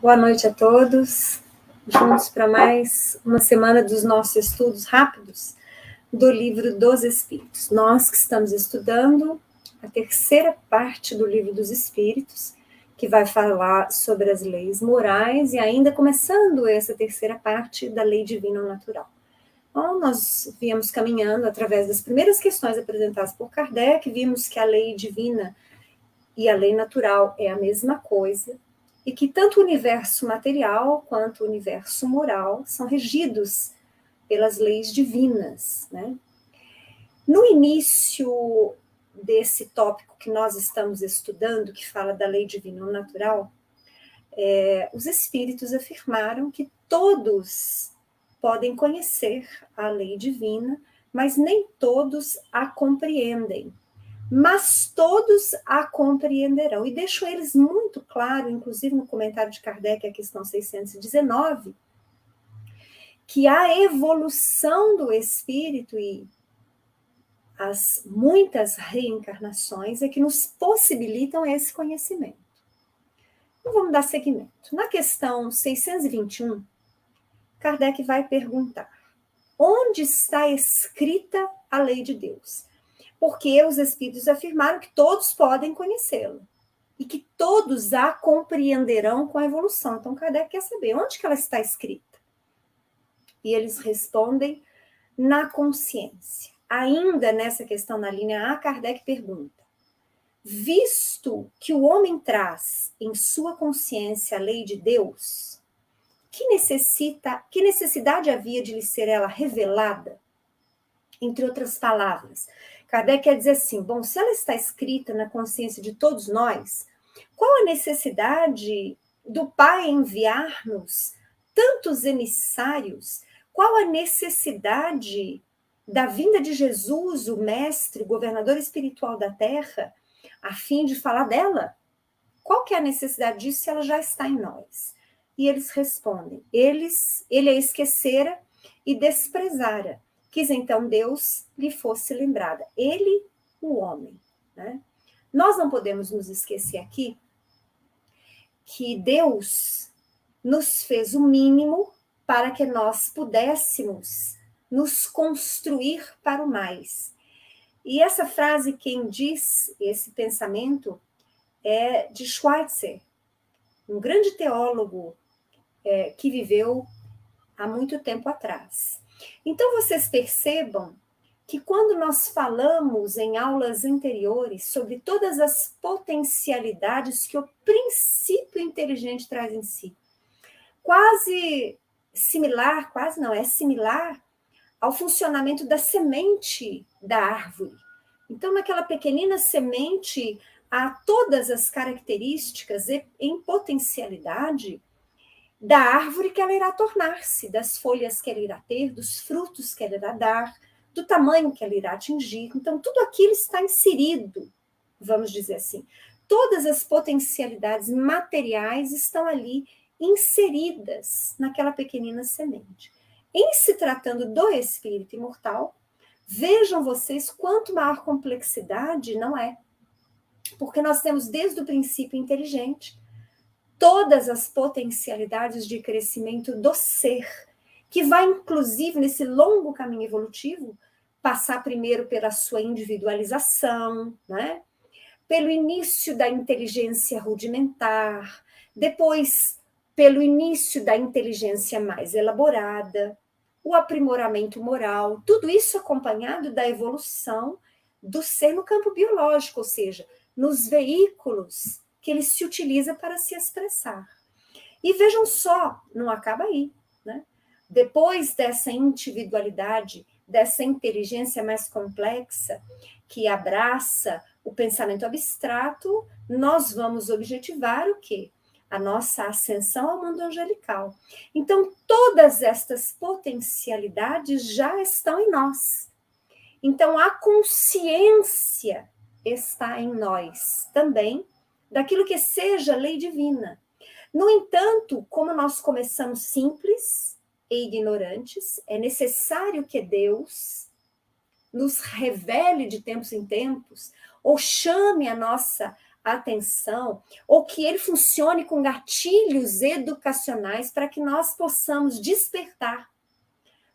Boa noite a todos, juntos para mais uma semana dos nossos estudos rápidos do Livro dos Espíritos. Nós que estamos estudando a terceira parte do Livro dos Espíritos, que vai falar sobre as leis morais, e ainda começando essa terceira parte da lei divina ou natural. Então, nós viemos caminhando através das primeiras questões apresentadas por Kardec, vimos que a lei divina e a lei natural é a mesma coisa, e que tanto o universo material quanto o universo moral são regidos pelas leis divinas, né? No início desse tópico que nós estamos estudando, que fala da lei divina ou natural, os espíritos afirmaram que todos podem conhecer a lei divina, mas nem todos a compreendem. Mas todos a compreenderão. E deixo eles muito claro, inclusive no comentário de Kardec, a questão 619, que a evolução do espírito e as muitas reencarnações é que nos possibilitam esse conhecimento. Então vamos dar seguimento. Na questão 621, Kardec vai perguntar: onde está escrita a lei de Deus? Porque os espíritos afirmaram que todos podem conhecê-la e que todos a compreenderão com a evolução. Então, Kardec quer saber onde que ela está escrita. E eles respondem: na consciência. Ainda nessa questão, na linha A, Kardec pergunta: visto que o homem traz em sua consciência a lei de Deus, que necessidade havia de lhe ser ela revelada? Entre outras palavras, Kardec quer dizer assim: bom, se ela está escrita na consciência de todos nós, qual a necessidade do Pai enviar-nos tantos emissários? Qual a necessidade da vinda de Jesus, o mestre, governador espiritual da Terra, a fim de falar dela? Qual que é a necessidade disso se ela já está em nós? E eles respondem: ele a esquecera e desprezara. Quis então Deus lhe fosse lembrada. Ele, o homem. Né? Nós não podemos nos esquecer aqui que Deus nos fez o mínimo para que nós pudéssemos nos construir para o mais. E essa frase, quem diz esse pensamento é de Schweitzer, um grande teólogo que viveu há muito tempo atrás. Então, vocês percebam que quando nós falamos em aulas anteriores sobre todas as potencialidades que o princípio inteligente traz em si, é similar ao funcionamento da semente da árvore. Então, naquela pequenina semente, há todas as características em potencialidade da árvore que ela irá tornar-se, das folhas que ela irá ter, dos frutos que ela irá dar, do tamanho que ela irá atingir. Então, tudo aquilo está inserido, vamos dizer assim. Todas as potencialidades materiais estão ali inseridas naquela pequenina semente. Em se tratando do espírito imortal, vejam vocês quanto maior complexidade não é. Porque nós temos desde o princípio inteligente todas as potencialidades de crescimento do ser, que vai, inclusive, nesse longo caminho evolutivo, passar primeiro pela sua individualização, né? Pelo início da inteligência rudimentar, depois pelo início da inteligência mais elaborada, o aprimoramento moral, tudo isso acompanhado da evolução do ser no campo biológico, ou seja, nos veículos que ele se utiliza para se expressar. E vejam só, não acaba aí, né? Depois dessa individualidade, dessa inteligência mais complexa, que abraça o pensamento abstrato, nós vamos objetivar o quê? A nossa ascensão ao mundo angelical. Então, todas estas potencialidades já estão em nós. Então, a consciência está em nós também, daquilo que seja lei divina. No entanto, como nós começamos simples e ignorantes, é necessário que Deus nos revele de tempos em tempos, ou chame a nossa atenção, ou que ele funcione com gatilhos educacionais para que nós possamos despertar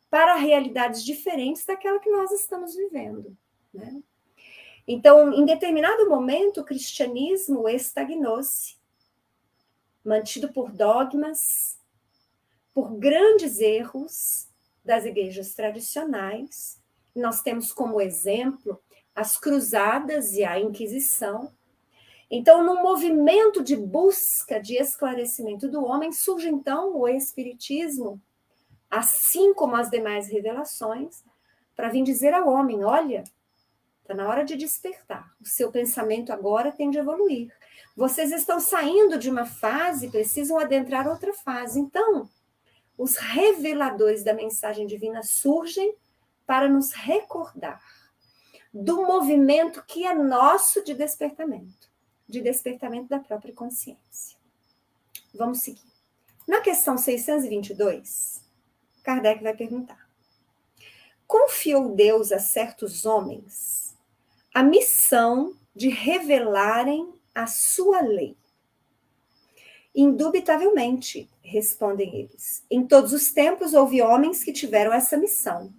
para realidades diferentes daquela que nós estamos vivendo, né? Então, em determinado momento, o cristianismo estagnou-se, mantido por dogmas, por grandes erros das igrejas tradicionais. Nós temos como exemplo as cruzadas e a Inquisição. Então, num movimento de busca de esclarecimento do homem, surge então o Espiritismo, assim como as demais revelações, para vir dizer ao homem: olha, está na hora de despertar, o seu pensamento agora tem de evoluir. Vocês estão saindo de uma fase, precisam adentrar outra fase. Então, os reveladores da mensagem divina surgem para nos recordar do movimento que é nosso de despertamento da própria consciência. Vamos seguir. Na questão 622, Kardec vai perguntar: confiou Deus a certos homens a missão de revelarem a sua lei? Indubitavelmente, respondem eles. Em todos os tempos houve homens que tiveram essa missão.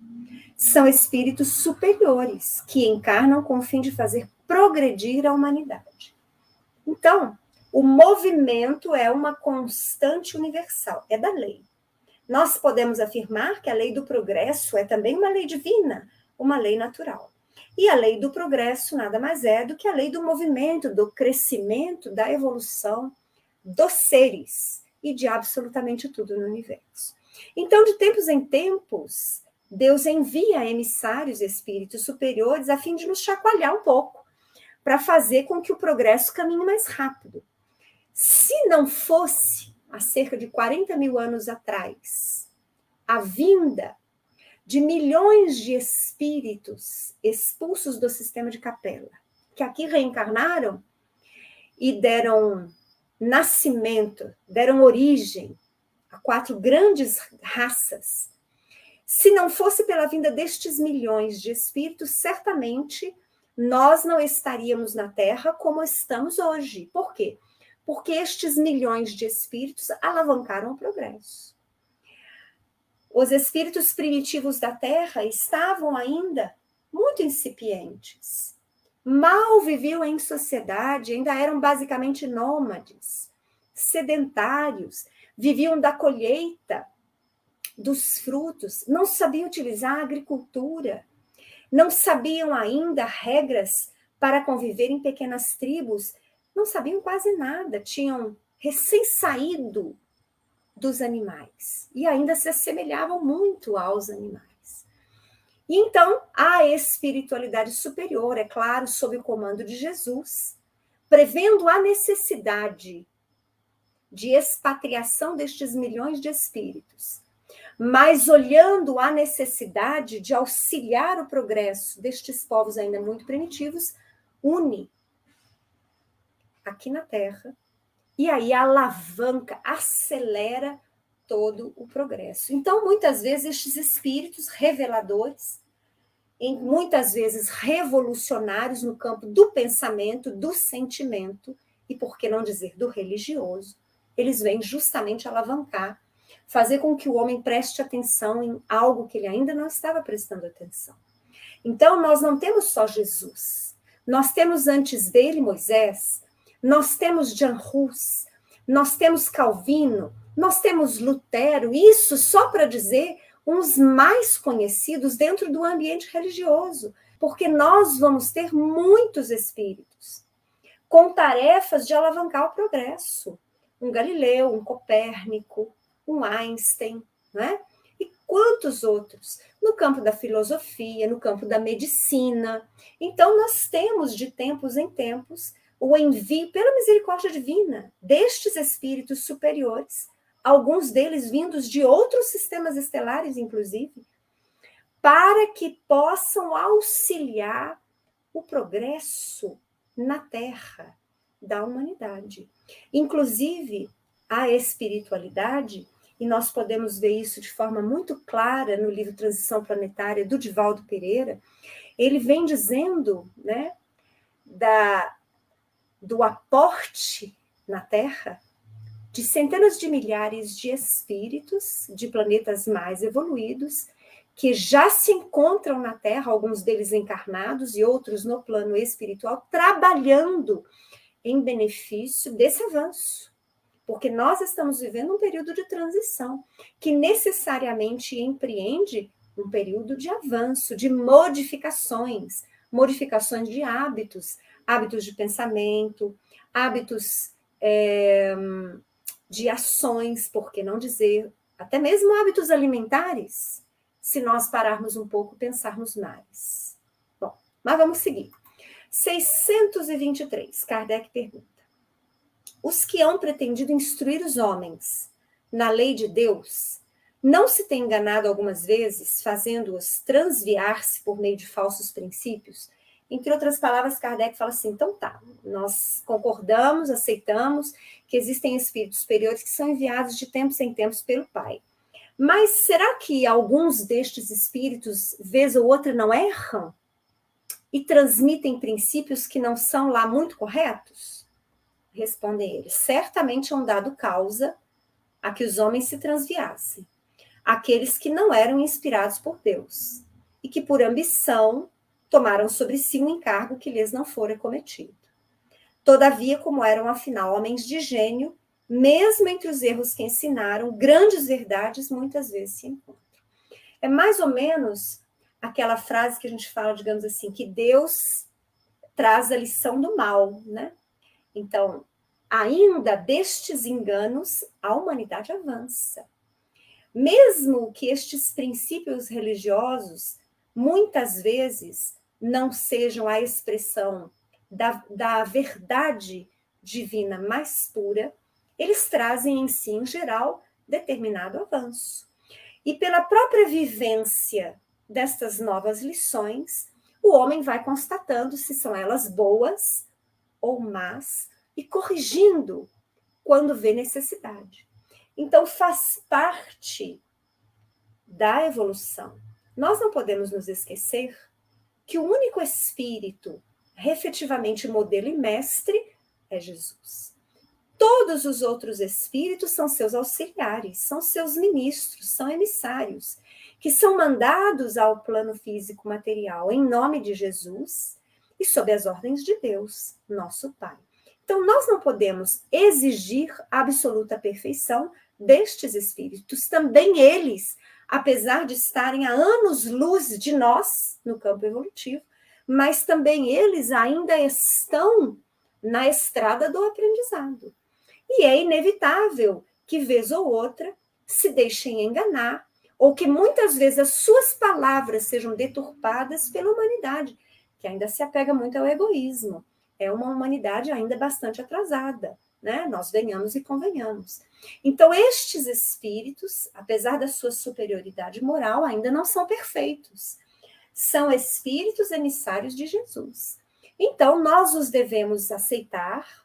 São espíritos superiores que encarnam com o fim de fazer progredir a humanidade. Então, o movimento é uma constante universal, é da lei. Nós podemos afirmar que a lei do progresso é também uma lei divina, uma lei natural. E a lei do progresso nada mais é do que a lei do movimento, do crescimento, da evolução dos seres e de absolutamente tudo no universo. Então, de tempos em tempos, Deus envia emissários espíritos superiores a fim de nos chacoalhar um pouco, para fazer com que o progresso caminhe mais rápido. Se não fosse, há cerca de 40 mil anos atrás, a vinda de milhões de espíritos expulsos do sistema de Capela, que aqui reencarnaram e deram nascimento, deram origem a 4 grandes raças. Se não fosse pela vinda destes milhões de espíritos, certamente nós não estaríamos na Terra como estamos hoje. Por quê? Porque estes milhões de espíritos alavancaram o progresso. Os espíritos primitivos da Terra estavam ainda muito incipientes. Mal viviam em sociedade, ainda eram basicamente nômades, sedentários, viviam da colheita dos frutos, não sabiam utilizar a agricultura, não sabiam ainda regras para conviver em pequenas tribos, não sabiam quase nada, tinham recém-saído dos animais e ainda se assemelhavam muito aos animais. E então, a espiritualidade superior, é claro, sob o comando de Jesus, prevendo a necessidade de expatriação destes milhões de espíritos, mas olhando a necessidade de auxiliar o progresso destes povos ainda muito primitivos, une aqui na Terra, e aí alavanca, acelera todo o progresso. Então, muitas vezes, estes espíritos reveladores, muitas vezes revolucionários no campo do pensamento, do sentimento, e por que não dizer do religioso, eles vêm justamente alavancar, fazer com que o homem preste atenção em algo que ele ainda não estava prestando atenção. Então, nós não temos só Jesus, nós temos antes dele Moisés, nós temos Jan Hus, nós temos Calvino, nós temos Lutero, isso só para dizer uns mais conhecidos dentro do ambiente religioso, porque nós vamos ter muitos espíritos com tarefas de alavancar o progresso. Um Galileu, um Copérnico, um Einstein, né? E quantos outros? No campo da filosofia, no campo da medicina. Então, nós temos, de tempos em tempos, o envio, pela misericórdia divina, destes espíritos superiores, alguns deles vindos de outros sistemas estelares, inclusive, para que possam auxiliar o progresso na Terra da humanidade. Inclusive, a espiritualidade, e nós podemos ver isso de forma muito clara no livro Transição Planetária, do Divaldo Pereira, ele vem dizendo, né, do aporte na Terra de centenas de milhares de espíritos de planetas mais evoluídos que já se encontram na Terra, alguns deles encarnados e outros no plano espiritual, trabalhando em benefício desse avanço. Porque nós estamos vivendo um período de transição que necessariamente empreende um período de avanço, de modificações de hábitos, hábitos de pensamento, hábitos de ações, por que não dizer, até mesmo hábitos alimentares, se nós pararmos um pouco e pensarmos mais. Bom, mas vamos seguir. 623, Kardec pergunta: os que hão pretendido instruir os homens na lei de Deus, não se têm enganado algumas vezes, fazendo-os transviar-se por meio de falsos princípios? Entre outras palavras, Kardec fala assim, então tá, nós concordamos, aceitamos que existem espíritos superiores que são enviados de tempos em tempos pelo Pai. Mas será que alguns destes espíritos, vez ou outra, não erram? E transmitem princípios que não são lá muito corretos? Respondem eles, certamente é um dado causa a que os homens se transviassem, aqueles que não eram inspirados por Deus, e que por ambição tomaram sobre si um encargo que lhes não fora cometido. Todavia, como eram afinal homens de gênio, mesmo entre os erros que ensinaram, grandes verdades muitas vezes se encontram. É mais ou menos aquela frase que a gente fala, digamos assim, que Deus traz a lição do mal, né? Então, ainda destes enganos, a humanidade avança. Mesmo que estes princípios religiosos, muitas vezes, não sejam a expressão da verdade divina mais pura, eles trazem em si, em geral, determinado avanço. E pela própria vivência destas novas lições, o homem vai constatando se são elas boas ou más e corrigindo quando vê necessidade. Então, faz parte da evolução. Nós não podemos nos esquecer que o único espírito efetivamente modelo e mestre é Jesus. Todos os outros espíritos são seus auxiliares, são seus ministros, são emissários, que são mandados ao plano físico material em nome de Jesus e sob as ordens de Deus, nosso Pai. Então, nós não podemos exigir absoluta perfeição destes espíritos. Também eles, apesar de estarem a anos-luz de nós no campo evolutivo, mas também eles ainda estão na estrada do aprendizado. E é inevitável que, vez ou outra, se deixem enganar, ou que muitas vezes as suas palavras sejam deturpadas pela humanidade, que ainda se apega muito ao egoísmo. É uma humanidade ainda bastante atrasada, né? Nós venhamos e convenhamos. Então, estes espíritos, apesar da sua superioridade moral, ainda não são perfeitos. São espíritos emissários de Jesus. Então, nós os devemos aceitar,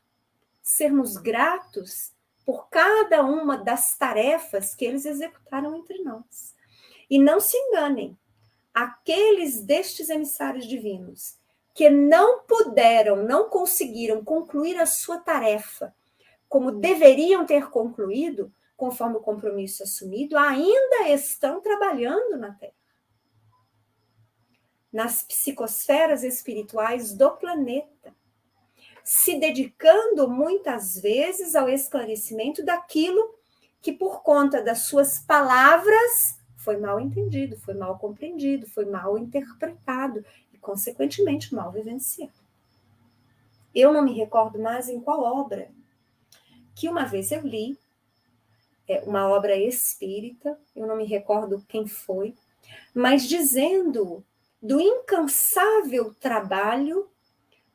sermos gratos por cada uma das tarefas que eles executaram entre nós. E não se enganem, aqueles destes emissários divinos que não puderam, não conseguiram concluir a sua tarefa como deveriam ter concluído, conforme o compromisso assumido, ainda estão trabalhando na Terra, nas psicosferas espirituais do planeta, se dedicando muitas vezes ao esclarecimento daquilo que, por conta das suas palavras, foi mal entendido, foi mal compreendido, foi mal interpretado e, consequentemente, mal vivenciado. Eu não me recordo mais em qual obra, que uma vez eu li, uma obra espírita, eu não me recordo quem foi, mas dizendo do incansável trabalho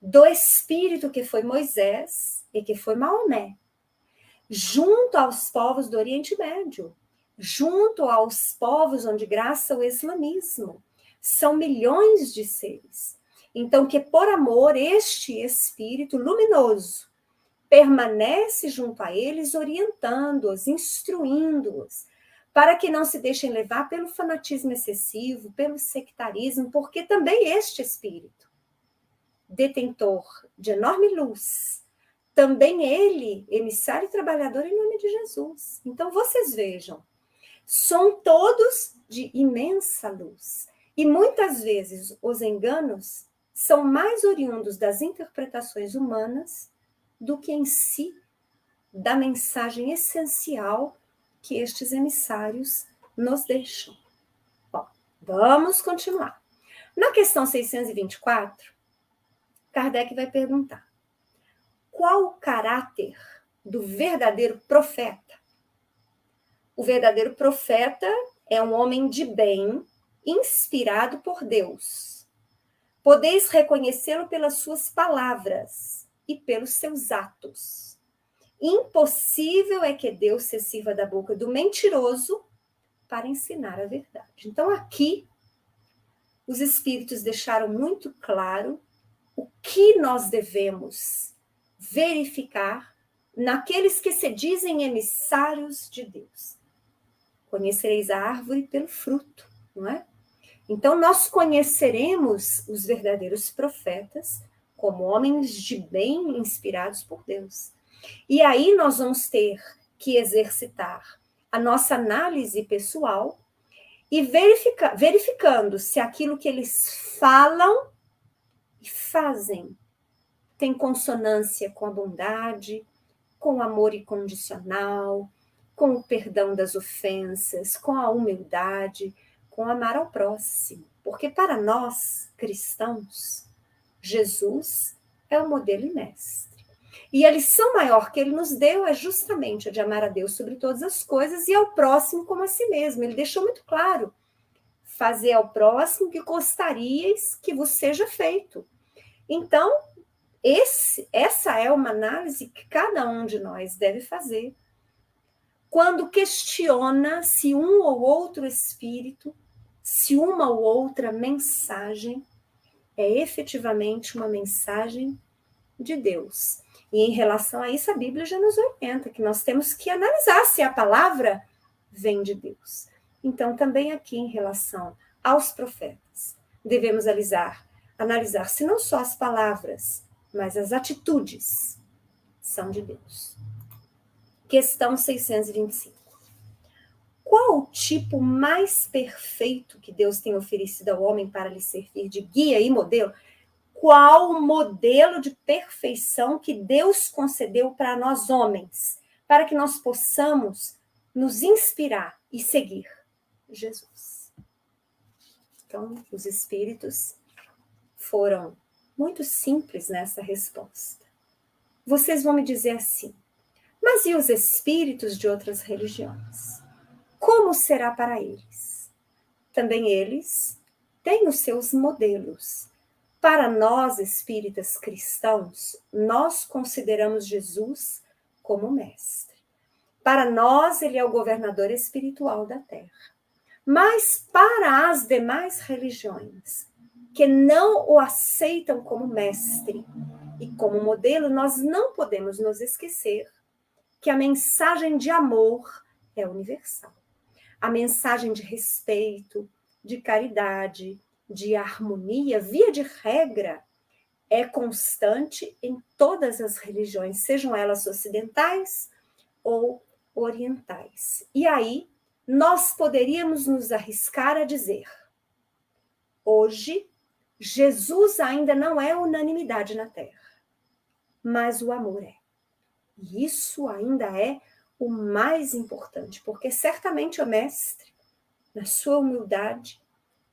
do espírito que foi Moisés e que foi Maomé, junto aos povos do Oriente Médio, junto aos povos onde graça o islamismo. São milhões de seres. Então, que por amor, este espírito luminoso permanece junto a eles, orientando-os, instruindo-os, para que não se deixem levar pelo fanatismo excessivo, pelo sectarismo, porque também este espírito, detentor de enorme luz, também ele, emissário e trabalhador em nome de Jesus. Então, vocês vejam, são todos de imensa luz. E muitas vezes os enganos são mais oriundos das interpretações humanas do que em si da mensagem essencial que estes emissários nos deixam. Bom, vamos continuar. Na questão 624, Kardec vai perguntar: qual o caráter do verdadeiro profeta? O verdadeiro profeta é um homem de bem, inspirado por Deus. Podeis reconhecê-lo pelas suas palavras e pelos seus atos. Impossível é que Deus se sirva da boca do mentiroso para ensinar a verdade. Então, aqui, os espíritos deixaram muito claro o que nós devemos verificar naqueles que se dizem emissários de Deus. Conhecereis a árvore pelo fruto, não é? Então, nós conheceremos os verdadeiros profetas como homens de bem inspirados por Deus. E aí nós vamos ter que exercitar a nossa análise pessoal e verificando se aquilo que eles falam e fazem tem consonância com a bondade, com o amor incondicional, com o perdão das ofensas, com a humildade, com amar ao próximo. Porque para nós, cristãos, Jesus é o modelo e mestre. E a lição maior que ele nos deu é justamente a de amar a Deus sobre todas as coisas e ao próximo como a si mesmo. Ele deixou muito claro: fazer ao próximo que gostariais que vos seja feito. Então, essa é uma análise que cada um de nós deve fazer quando questiona se um ou outro espírito, se uma ou outra mensagem é efetivamente uma mensagem de Deus. E em relação a isso, a Bíblia já nos orienta que nós temos que analisar se a palavra vem de Deus. Então, também aqui em relação aos profetas, devemos analisar se não só as palavras, mas as atitudes são de Deus. Questão 625. Qual o tipo mais perfeito que Deus tem oferecido ao homem para lhe servir de guia e modelo? Qual o modelo de perfeição que Deus concedeu para nós homens, para que nós possamos nos inspirar e seguir Jesus? Então, os espíritos foram muito simples nessa resposta. Vocês vão me dizer assim: mas e os espíritos de outras religiões? Como será para eles? Também eles têm os seus modelos. Para nós, espíritas cristãos, nós consideramos Jesus como mestre. Para nós, ele é o governador espiritual da terra. Mas para as demais religiões, que não o aceitam como mestre e como modelo, nós não podemos nos esquecer que a mensagem de amor é universal. A mensagem de respeito, de caridade, de harmonia, via de regra, é constante em todas as religiões, sejam elas ocidentais ou orientais. E aí, nós poderíamos nos arriscar a dizer: hoje, Jesus ainda não é unanimidade na Terra, mas o amor é. E isso ainda é o mais importante, porque certamente o mestre, na sua humildade,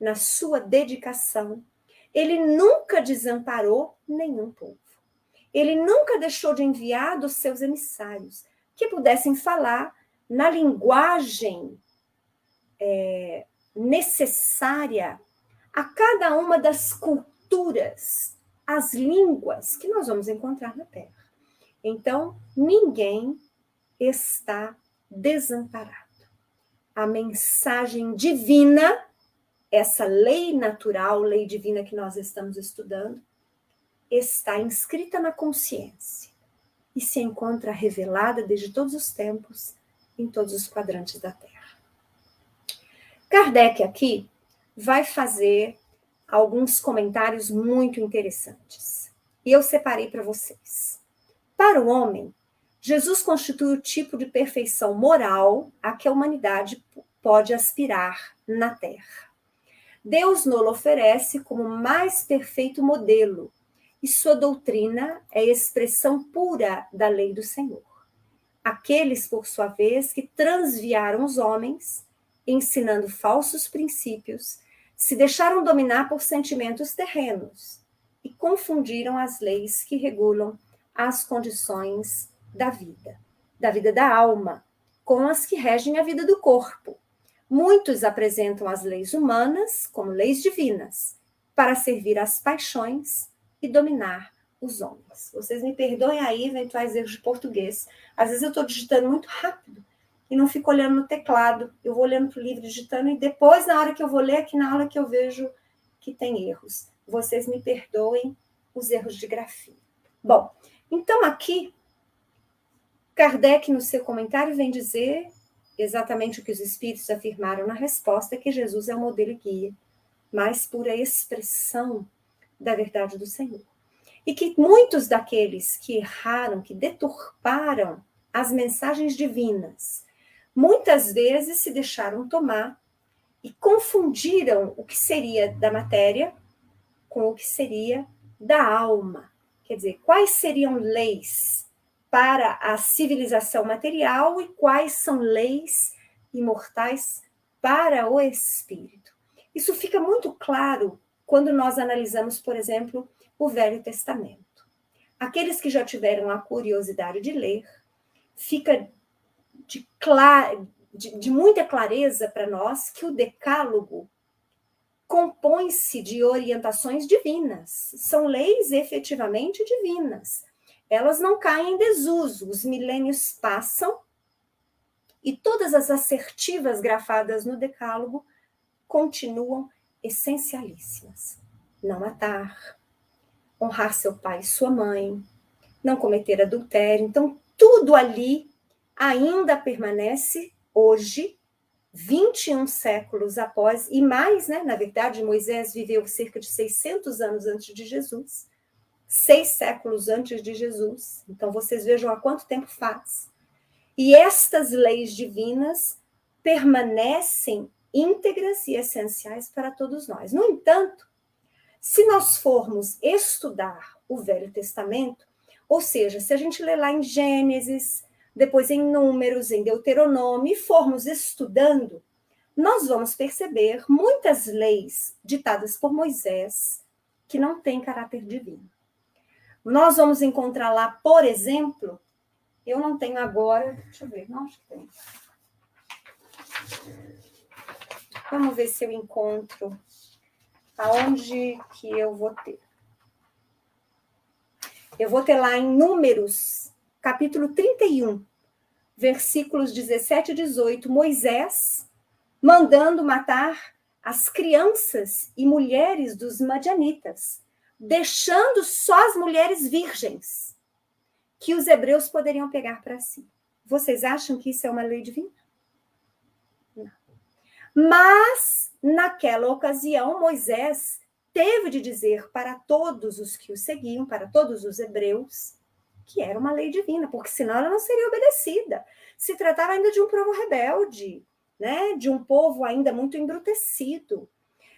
na sua dedicação, ele nunca desamparou nenhum povo. Ele nunca deixou de enviar dos seus emissários que pudessem falar na linguagem necessária a cada uma das culturas, as línguas que nós vamos encontrar na Terra. Então, ninguém está desamparado. A mensagem divina, essa lei natural, lei divina que nós estamos estudando, está inscrita na consciência e se encontra revelada desde todos os tempos, em todos os quadrantes da Terra. Kardec aqui vai fazer alguns comentários muito interessantes. E eu separei para vocês. Para o homem, Jesus constitui o tipo de perfeição moral a que a humanidade pode aspirar na Terra. Deus nos oferece como o mais perfeito modelo, e sua doutrina é a expressão pura da lei do Senhor. Aqueles, por sua vez, que transviaram os homens, ensinando falsos princípios, se deixaram dominar por sentimentos terrenos e confundiram as leis que regulam as condições da vida da alma, com as que regem a vida do corpo. Muitos apresentam as leis humanas como leis divinas, para servir às paixões e dominar os homens. Vocês me perdoem aí eventuais erros de português. Às vezes eu estou digitando muito rápido e não fico olhando no teclado. Eu vou olhando para o livro, digitando, e depois, na hora que eu vou ler, aqui na aula que eu vejo que tem erros. Vocês me perdoem os erros de grafia. Bom, então aqui, Kardec, no seu comentário, vem dizer exatamente o que os espíritos afirmaram na resposta, que Jesus é o modelo e guia, mais pura expressão da verdade do Senhor. E que muitos daqueles que erraram, que deturparam as mensagens divinas, muitas vezes se deixaram tomar e confundiram o que seria da matéria com o que seria da alma. Quer dizer, quais seriam leis para a civilização material e quais são leis imortais para o espírito. Isso fica muito claro quando nós analisamos, por exemplo, o Velho Testamento. Aqueles que já tiveram a curiosidade de ler, fica de muita clareza para nós que o Decálogo compõe-se de orientações divinas. São leis efetivamente divinas. Elas não caem em desuso. Os milênios passam e todas as assertivas grafadas no Decálogo continuam essencialíssimas. Não matar, honrar seu pai e sua mãe, não cometer adultério. Então, tudo ali ainda permanece hoje, 21 séculos após, e mais, né? Na verdade, Moisés viveu cerca de 600 anos antes de Jesus, 6 séculos antes de Jesus. Então, vocês vejam há quanto tempo faz. E estas leis divinas permanecem íntegras e essenciais para todos nós. No entanto, se nós formos estudar o Velho Testamento, ou seja, se a gente ler lá em Gênesis, depois em Números, em Deuteronômio, e formos estudando, nós vamos perceber muitas leis ditadas por Moisés que não têm caráter divino. Nós vamos encontrar lá, por exemplo, eu não tenho agora, deixa eu ver, não acho que tem. Vamos ver se eu encontro aonde que eu vou ter. Eu vou ter lá em Números, capítulo 31, versículos 17 e 18, Moisés mandando matar as crianças e mulheres dos madianitas, deixando só as mulheres virgens, que os hebreus poderiam pegar para si. Vocês acham que isso é uma lei divina? Não. Mas, naquela ocasião, Moisés teve de dizer para todos os que o seguiam, para todos os hebreus, que era uma lei divina, porque senão ela não seria obedecida. Se tratava ainda de um povo rebelde, né? De um povo ainda muito embrutecido,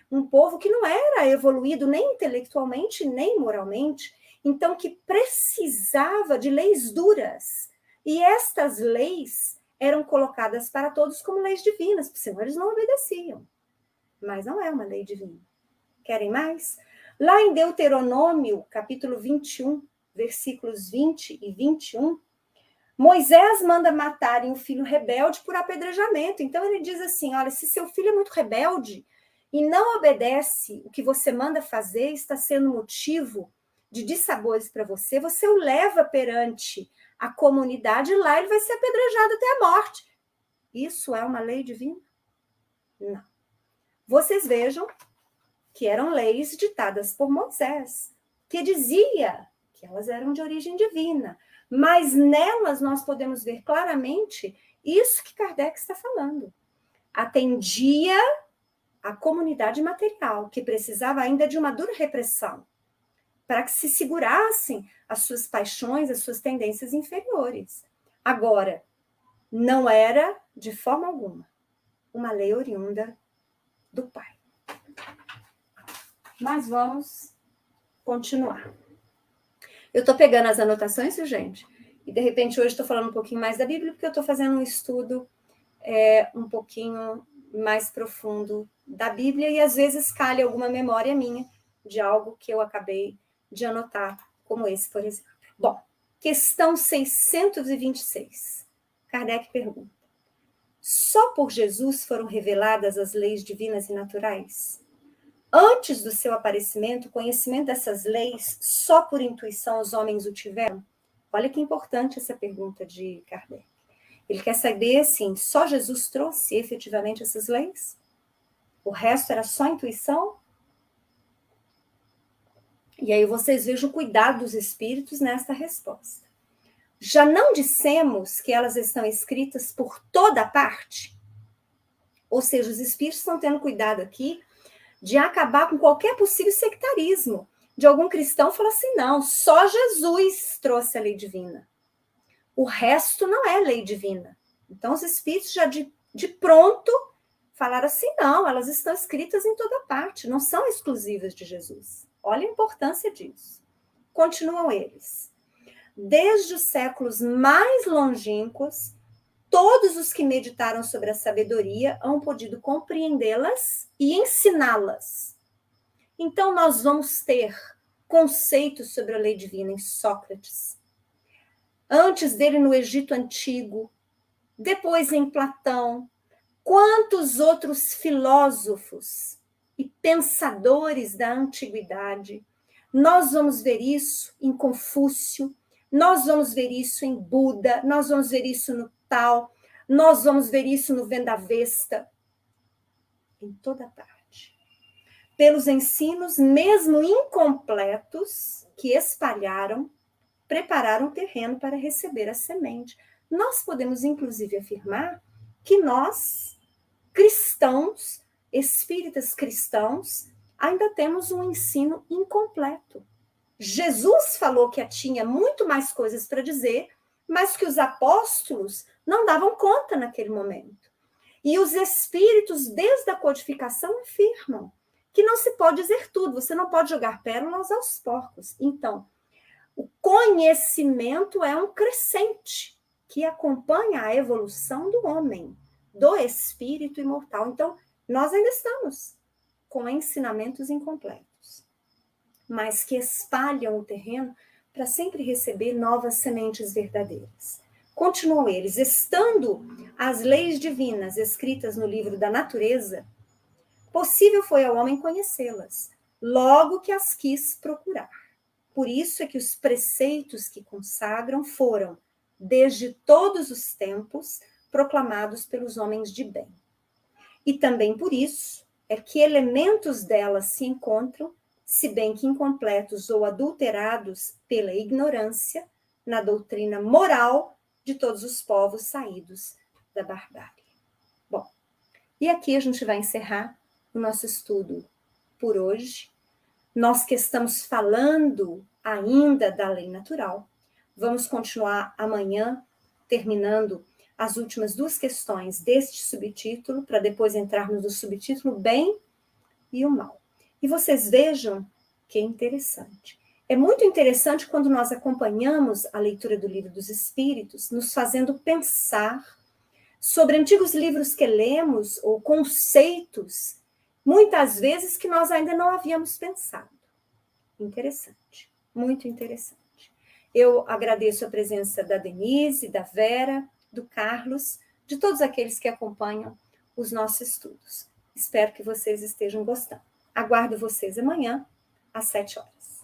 um povo que não era evoluído nem intelectualmente, nem moralmente, então que precisava de leis duras. E estas leis eram colocadas para todos como leis divinas, porque senão eles não obedeciam. Mas não é uma lei divina. Querem mais? Lá em Deuteronômio, capítulo 21, versículos 20 e 21, Moisés manda matarem o filho rebelde por apedrejamento. Então ele diz assim, olha, se seu filho é muito rebelde e não obedece o que você manda fazer, está sendo motivo de dissabores para você, você o leva perante a comunidade e lá ele vai ser apedrejado até a morte. Isso é uma lei divina? Não. Vocês vejam que eram leis ditadas por Moisés, que dizia que elas eram de origem divina, mas nelas nós podemos ver claramente isso que Kardec está falando. Atendia a comunidade material, que precisava ainda de uma dura repressão, para que se segurassem as suas paixões, as suas tendências inferiores. Agora, não era, de forma alguma, uma lei oriunda do Pai. Mas vamos continuar. Eu estou pegando as anotações, viu, gente? E, de repente, hoje estou falando um pouquinho mais da Bíblia, porque eu estou fazendo um estudo um pouquinho mais profundo da Bíblia, e, às vezes, calha alguma memória minha de algo que eu acabei de anotar, como esse, por exemplo. Bom, questão 626. Kardec pergunta: só por Jesus foram reveladas as leis divinas e naturais? Antes do seu aparecimento, o conhecimento dessas leis, só por intuição os homens o tiveram? Olha que importante essa pergunta de Kardec. Ele quer saber, assim, só Jesus trouxe efetivamente essas leis? O resto era só intuição? E aí vocês vejam o cuidado dos espíritos nesta resposta. Já não dissemos que elas estão escritas por toda parte? Ou seja, os espíritos estão tendo cuidado aqui de acabar com qualquer possível sectarismo. De algum cristão falar assim, não, só Jesus trouxe a lei divina. O resto não é lei divina. Então, os espíritos já de pronto falaram assim, não, elas estão escritas em toda parte, não são exclusivas de Jesus. Olha a importância disso. Continuam eles. Desde os séculos mais longínquos, todos os que meditaram sobre a sabedoria hão podido compreendê-las e ensiná-las. Então, nós vamos ter conceitos sobre a lei divina em Sócrates. Antes dele, no Egito Antigo, depois em Platão. Quantos outros filósofos e pensadores da antiguidade? Nós vamos ver isso em Confúcio, nós vamos ver isso em Buda, nós vamos ver isso no Tao, nós vamos ver isso no Vendavesta, em toda parte. Pelos ensinos, mesmo incompletos, que espalharam, prepararam o terreno para receber a semente. Nós podemos, inclusive, afirmar que nós, cristãos, espíritas cristãos, ainda temos um ensino incompleto. Jesus falou que tinha muito mais coisas para dizer, mas que os apóstolos não davam conta naquele momento. E os espíritos, desde a codificação, afirmam que não se pode dizer tudo, você não pode jogar pérolas aos porcos. Então, o conhecimento é um crescente que acompanha a evolução do homem, do espírito imortal. Então, nós ainda estamos com ensinamentos incompletos, mas que espalham o terreno para sempre receber novas sementes verdadeiras. Continuam eles, estando as leis divinas escritas no livro da natureza, possível foi ao homem conhecê-las, logo que as quis procurar. Por isso é que os preceitos que consagram foram, desde todos os tempos, proclamados pelos homens de bem. E também por isso é que elementos delas se encontram, se bem que incompletos ou adulterados pela ignorância, na doutrina moral de todos os povos saídos da barbárie. Bom, e aqui a gente vai encerrar o nosso estudo por hoje. Nós que estamos falando ainda da lei natural, vamos continuar amanhã, terminando as últimas duas questões deste subtítulo, para depois entrarmos no subtítulo bem e o mal. E vocês vejam que é interessante. É muito interessante quando nós acompanhamos a leitura do Livro dos Espíritos, nos fazendo pensar sobre antigos livros que lemos, ou conceitos, muitas vezes que nós ainda não havíamos pensado. Interessante, muito interessante. Eu agradeço a presença da Denise, da Vera, do Carlos, de todos aqueles que acompanham os nossos estudos. Espero que vocês estejam gostando. Aguardo vocês amanhã, às 7 horas.